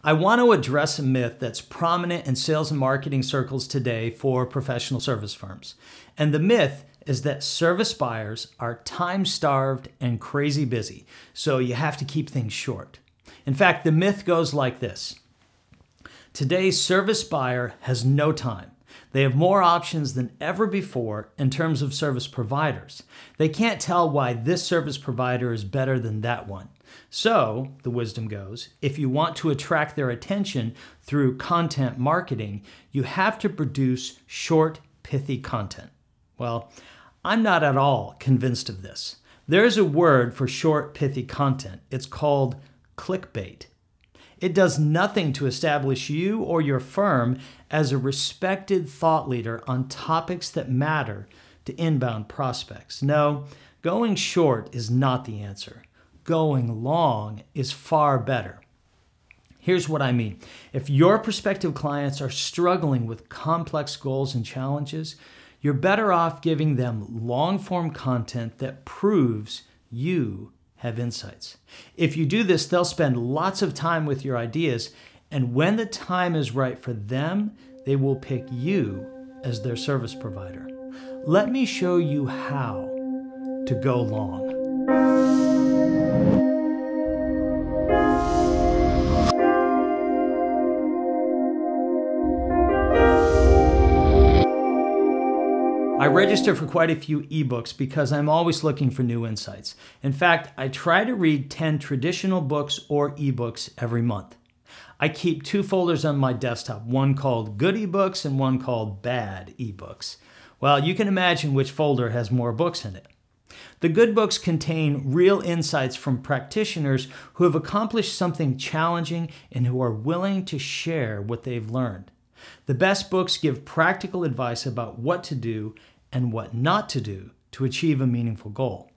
I want to address a myth that's prominent in sales and marketing circles today for professional service firms. And the myth is that service buyers are time-starved and crazy busy, so you have to keep things short. In fact, the myth goes like this. Today's service buyer has no time. They have more options than ever before in terms of service providers. They can't tell why this service provider is better than that one. So, the wisdom goes, if you want to attract their attention through content marketing, you have to produce short, pithy content. Well, I'm not at all convinced of this. There's a word for short, pithy content. It's called clickbait. It does nothing to establish you or your firm as a respected thought leader on topics that matter to inbound prospects. No, going short is not the answer. Going long is far better. Here's what I mean. If your prospective clients are struggling with complex goals and challenges, you're better off giving them long-form content that proves you have insights. If you do this, they'll spend lots of time with your ideas, and when the time is right for them, they will pick you as their service provider. Let me show you how to go long. I register for quite a few ebooks because I'm always looking for new insights. In fact, I try to read 10 traditional books or ebooks every month. I keep 2 folders on my desktop, one called Good eBooks and one called Bad eBooks. Well, you can imagine which folder has more books in it. The good books contain real insights from practitioners who have accomplished something challenging and who are willing to share what they've learned. The best books give practical advice about what to do and what not to do to achieve a meaningful goal.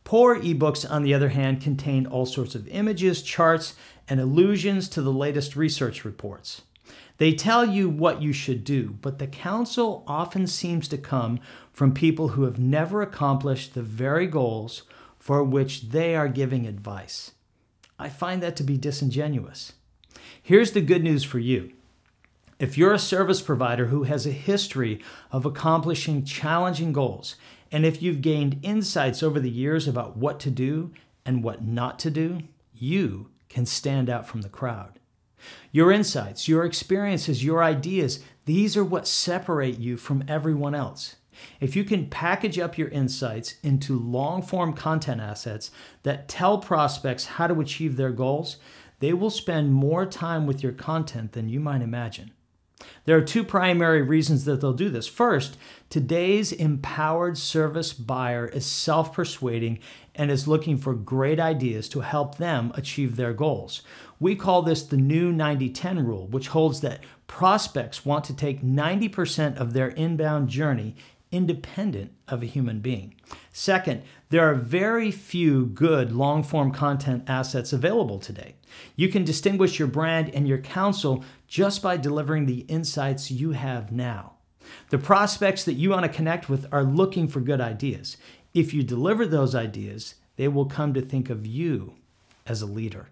Poor ebooks, on the other hand, contain all sorts of images, charts, and allusions to the latest research reports. They tell you what you should do, but the counsel often seems to come from people who have never accomplished the very goals for which they are giving advice. I find that to be disingenuous. Here's the good news for you. If you're a service provider who has a history of accomplishing challenging goals, and if you've gained insights over the years about what to do and what not to do, you can stand out from the crowd. Your insights, your experiences, your ideas, these are what separate you from everyone else. If you can package up your insights into long-form content assets that tell prospects how to achieve their goals, they will spend more time with your content than you might imagine. There are 2 primary reasons that they'll do this. First, today's empowered service buyer is self-persuading and is looking for great ideas to help them achieve their goals. We call this the new 90-10 rule, which holds that prospects want to take 90% of their inbound journey independent of a human being. Second, there are very few good long-form content assets available today. You can distinguish your brand and your counsel just by delivering the insights you have now. The prospects that you want to connect with are looking for good ideas. If you deliver those ideas, they will come to think of you as a leader.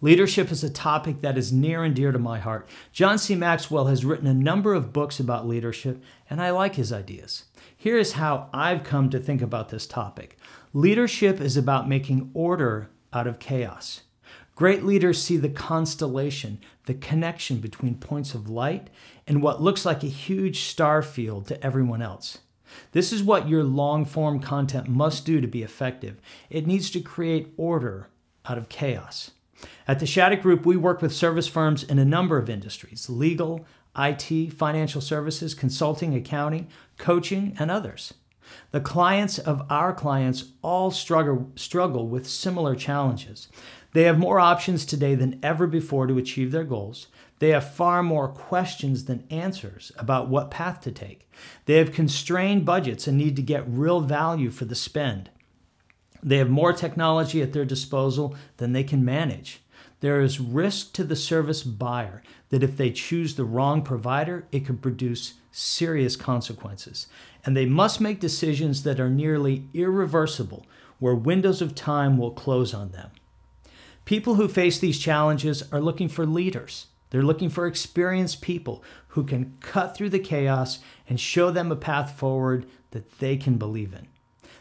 Leadership is a topic that is near and dear to my heart. John C. Maxwell has written a number of books about leadership, and I like his ideas. Here is how I've come to think about this topic. Leadership is about making order out of chaos. Great leaders see the constellation, the connection between points of light, and what looks like a huge star field to everyone else. This is what your long-form content must do to be effective. It needs to create order out of chaos. At the Shattuck Group, we work with service firms in a number of industries: legal, IT, financial services, consulting, accounting, coaching, and others. The clients of our clients all struggle with similar challenges. They have more options today than ever before to achieve their goals. They have far more questions than answers about what path to take. They have constrained budgets and need to get real value for the spend. They have more technology at their disposal than they can manage. There is risk to the service buyer that if they choose the wrong provider, it could produce serious consequences. And they must make decisions that are nearly irreversible, where windows of time will close on them. People who face these challenges are looking for leaders. They're looking for experienced people who can cut through the chaos and show them a path forward that they can believe in.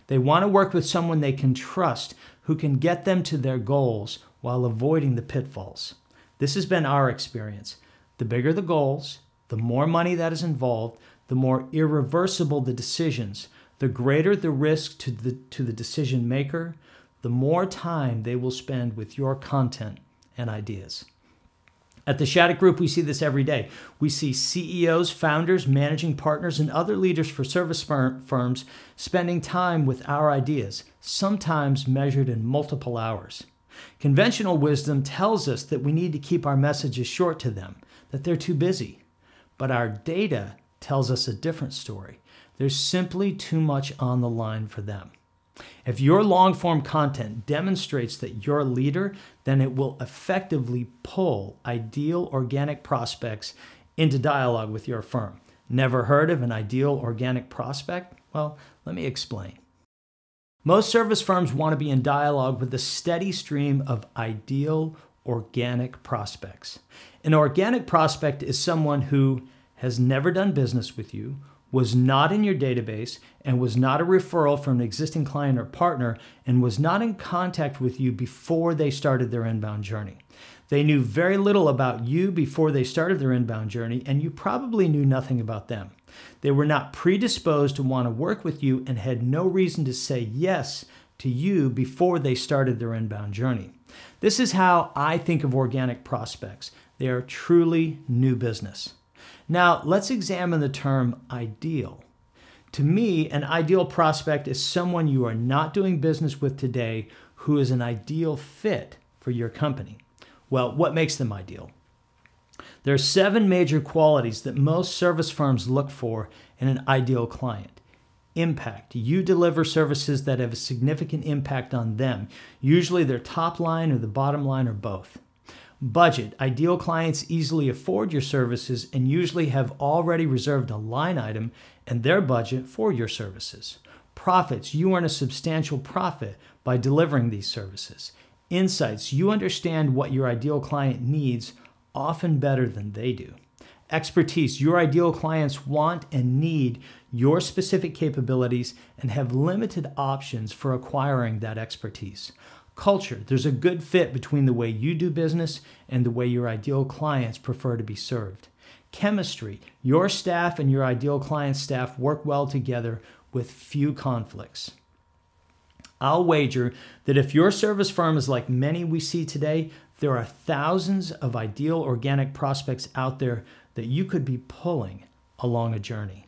They want to work with someone they can trust who can get them to their goals while avoiding the pitfalls. This has been our experience. The bigger the goals, the more money that is involved, the more irreversible the decisions, the greater the risk to the decision maker, the more time they will spend with your content and ideas. At the Shattuck Group, we see this every day. We see CEOs, founders, managing partners, and other leaders for service firms spending time with our ideas, sometimes measured in multiple hours. Conventional wisdom tells us that we need to keep our messages short to them, that they're too busy. But our data tells us a different story. There's simply too much on the line for them. If your long-form content demonstrates that you're a leader, then it will effectively pull ideal organic prospects into dialogue with your firm. Never heard of an ideal organic prospect? Well, let me explain. Most service firms want to be in dialogue with a steady stream of ideal organic prospects. An organic prospect is someone who has never done business with you, was not in your database, and was not a referral from an existing client or partner, and was not in contact with you before they started their inbound journey. They knew very little about you before they started their inbound journey, and you probably knew nothing about them. They were not predisposed to want to work with you and had no reason to say yes to you before they started their inbound journey. This is how I think of organic prospects. They are truly new business. Now, let's examine the term ideal. To me, an ideal prospect is someone you are not doing business with today who is an ideal fit for your company. Well, what makes them ideal? There are 7 major qualities that most service firms look for in an ideal client. Impact. You deliver services that have a significant impact on them, usually their top line or the bottom line or both. Budget. Ideal clients easily afford your services and usually have already reserved a line item in their budget for your services. Profits. You earn a substantial profit by delivering these services. Insights. You understand what your ideal client needs often better than they do. Expertise. Your ideal clients want and need your specific capabilities and have limited options for acquiring that expertise. Culture. There's a good fit between the way you do business and the way your ideal clients prefer to be served. Chemistry. Your staff and your ideal client's staff work well together with few conflicts. I'll wager that if your service firm is like many we see today, there are thousands of ideal organic prospects out there that you could be pulling along a journey.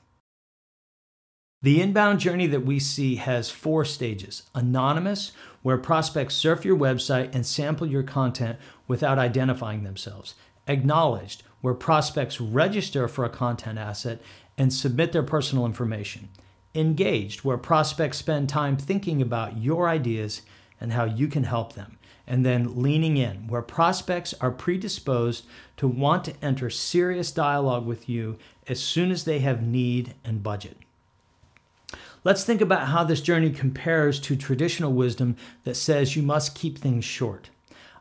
The inbound journey that we see has 4 stages. Anonymous, where prospects surf your website and sample your content without identifying themselves. Acknowledged, where prospects register for a content asset and submit their personal information. Engaged, where prospects spend time thinking about your ideas and how you can help them. And then leaning in, where prospects are predisposed to want to enter serious dialogue with you as soon as they have need and budget. Let's think about how this journey compares to traditional wisdom that says you must keep things short.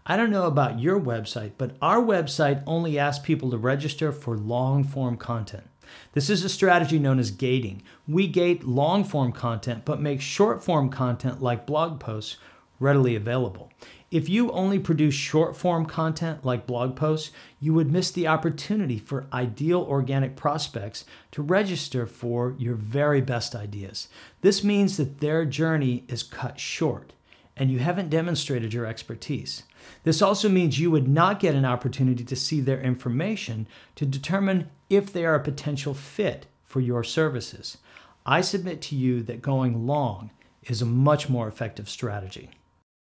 I don't know about your website, but our website only asks people to register for long-form content. This is a strategy known as gating. We gate long-form content, but make short-form content like blog posts readily available. If you only produce short-form content like blog posts, you would miss the opportunity for ideal organic prospects to register for your very best ideas. This means that their journey is cut short, and you haven't demonstrated your expertise. This also means you would not get an opportunity to see their information to determine if they are a potential fit for your services. I submit to you that going long is a much more effective strategy.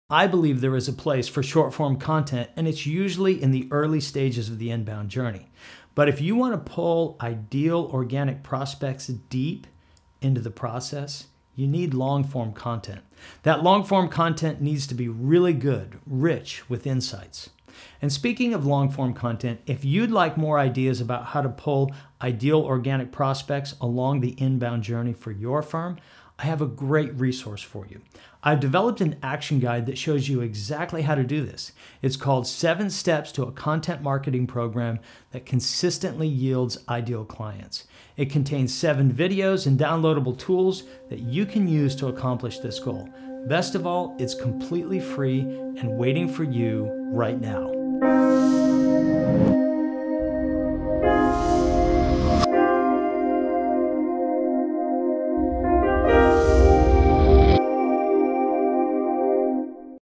I believe there is a place for short-form content, and it's usually in the early stages of the inbound journey. But if you want to pull ideal organic prospects deep into the process, you need long-form content. That long-form content needs to be really good, rich with insights. And speaking of long-form content, if you'd like more ideas about how to pull ideal organic prospects along the inbound journey for your firm, I have a great resource for you. I've developed an action guide that shows you exactly how to do this. It's called 7 Steps to a Content Marketing Program that Consistently Yields Ideal Clients. It contains 7 videos and downloadable tools that you can use to accomplish this goal. Best of all, it's completely free and waiting for you right now.